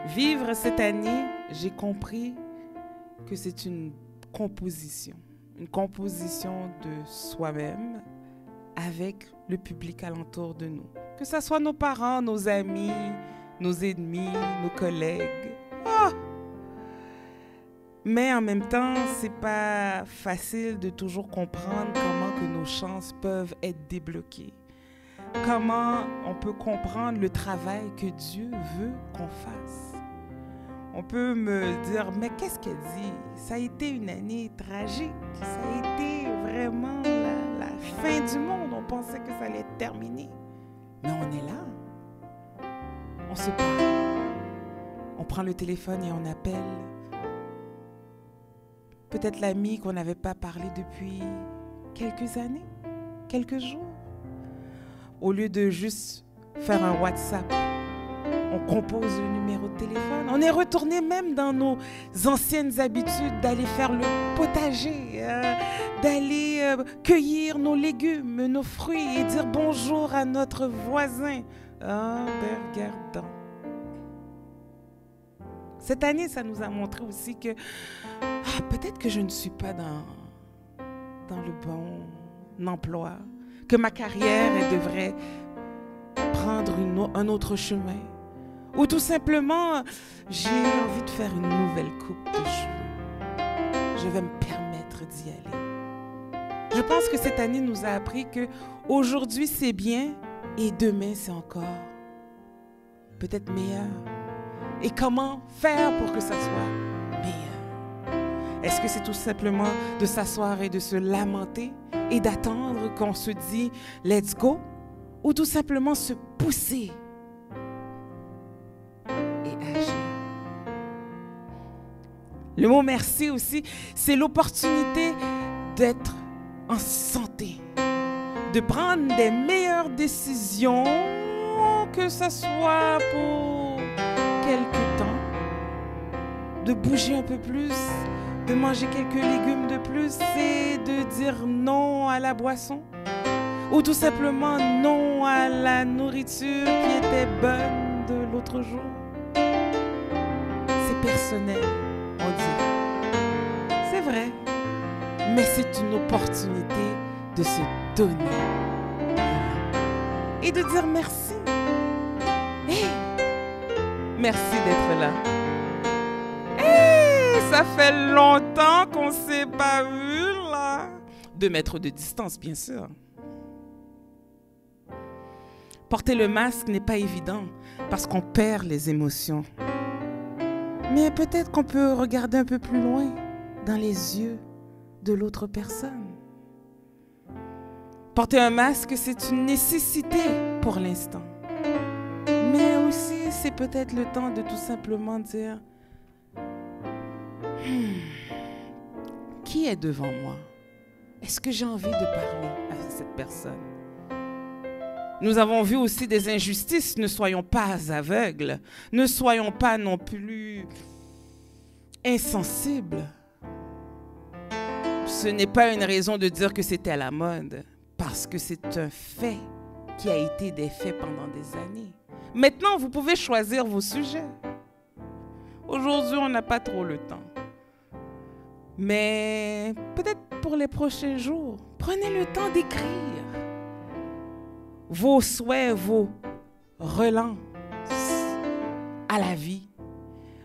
Vivre cette année, j'ai compris que c'est une composition de soi-même avec le public alentour de nous. Que ce soit nos parents, nos amis, nos ennemis, nos collègues. Oh! Mais en même temps, c'est pas facile de toujours comprendre comment que nos chances peuvent être débloquées. Comment on peut comprendre le travail que Dieu veut qu'on fasse. On peut me dire, mais qu'est-ce qu'elle dit? Ça a été une année tragique. Ça a été vraiment la fin du monde. On pensait que ça allait terminer. Mais on est là. On se parle. On prend le téléphone et on appelle. Peut-être l'ami qu'on n'avait pas parlé depuis quelques années, quelques jours. Au lieu de juste faire un WhatsApp, on compose le numéro de téléphone. On est retourné même dans nos anciennes habitudes d'aller faire le potager, d'aller cueillir nos légumes, nos fruits et dire bonjour à notre voisin en regardant. Cette année, ça nous a montré aussi que peut-être que je ne suis pas dans le bon emploi, que ma carrière elle devrait prendre un autre chemin. Ou tout simplement, j'ai envie de faire une nouvelle coupe de cheveux. Je vais me permettre d'y aller. Je pense que cette année nous a appris que aujourd'hui c'est bien et demain c'est encore peut-être meilleur. Et comment faire pour que ça soit meilleur? Est-ce que c'est tout simplement de s'asseoir et de se lamenter et d'attendre qu'on se dit « let's go » ou tout simplement se pousser et agir? Le mot « merci » aussi, c'est l'opportunité d'être en santé, de prendre des meilleures décisions, que ce soit pour quelque temps, de bouger un peu plus, de manger quelques légumes de plus et de dire non à la boisson ou tout simplement non à la nourriture qui était bonne de l'autre jour. C'est personnel, on dit. C'est vrai, mais c'est une opportunité de se donner et de dire merci. Hey, merci d'être là. Ça fait longtemps qu'on ne s'est pas vu, là. 2 mètres de distance, bien sûr. Porter le masque n'est pas évident parce qu'on perd les émotions. Mais peut-être qu'on peut regarder un peu plus loin dans les yeux de l'autre personne. Porter un masque, c'est une nécessité pour l'instant. Mais aussi, c'est peut-être le temps de tout simplement dire qui est devant moi? Est-ce que j'ai envie de parler à cette personne? Nous avons vu aussi des injustices. Ne soyons pas aveugles. Ne soyons pas non plus insensibles. Ce n'est pas une raison de dire que c'était à la mode, parce que c'est un fait qui a été des faits pendant des années. Maintenant, vous pouvez choisir vos sujets. Aujourd'hui, on n'a pas trop le temps. Mais peut-être pour les prochains jours, prenez le temps d'écrire vos souhaits, vos relances à la vie,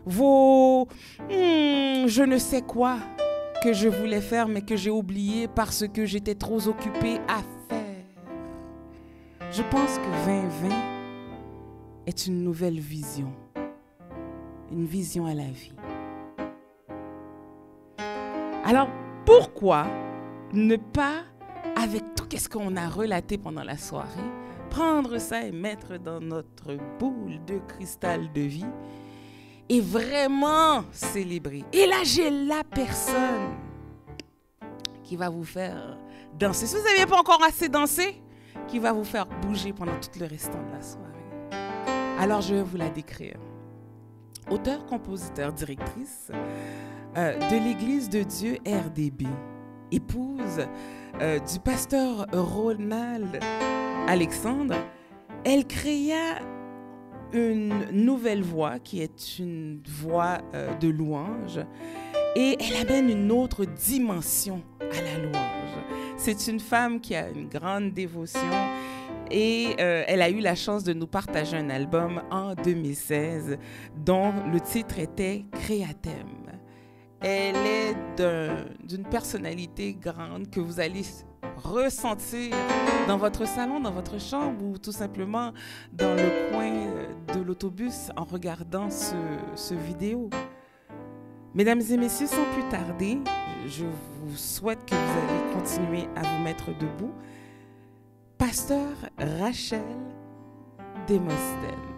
vos je ne sais quoi que je voulais faire mais que j'ai oublié parce que j'étais trop occupée à faire. Je pense que 2020 est une nouvelle vision, une vision à la vie. Alors, pourquoi ne pas, avec tout ce qu'on a relaté pendant la soirée, prendre ça et mettre dans notre boule de cristal de vie et vraiment célébrer? Et là, j'ai la personne qui va vous faire danser. Si vous n'aviez pas encore assez dansé, qui va vous faire bouger pendant tout le restant de la soirée. Alors, je vais vous la décrire. Auteure, compositeur, directrice de l'Église de Dieu RDB, épouse du pasteur Ronald Alexandre, elle créa une nouvelle voix qui est une voix de louange et elle amène une autre dimension à la louange. C'est une femme qui a une grande dévotion et elle a eu la chance de nous partager un album en 2016 dont le titre était Créatem. Elle est d'une personnalité grande que vous allez ressentir dans votre salon, dans votre chambre ou tout simplement dans le coin de l'autobus en regardant ce vidéo. Mesdames et messieurs, sans plus tarder, je vous souhaite que vous allez continuer à vous mettre debout. Pasteur Rachel Demosthène.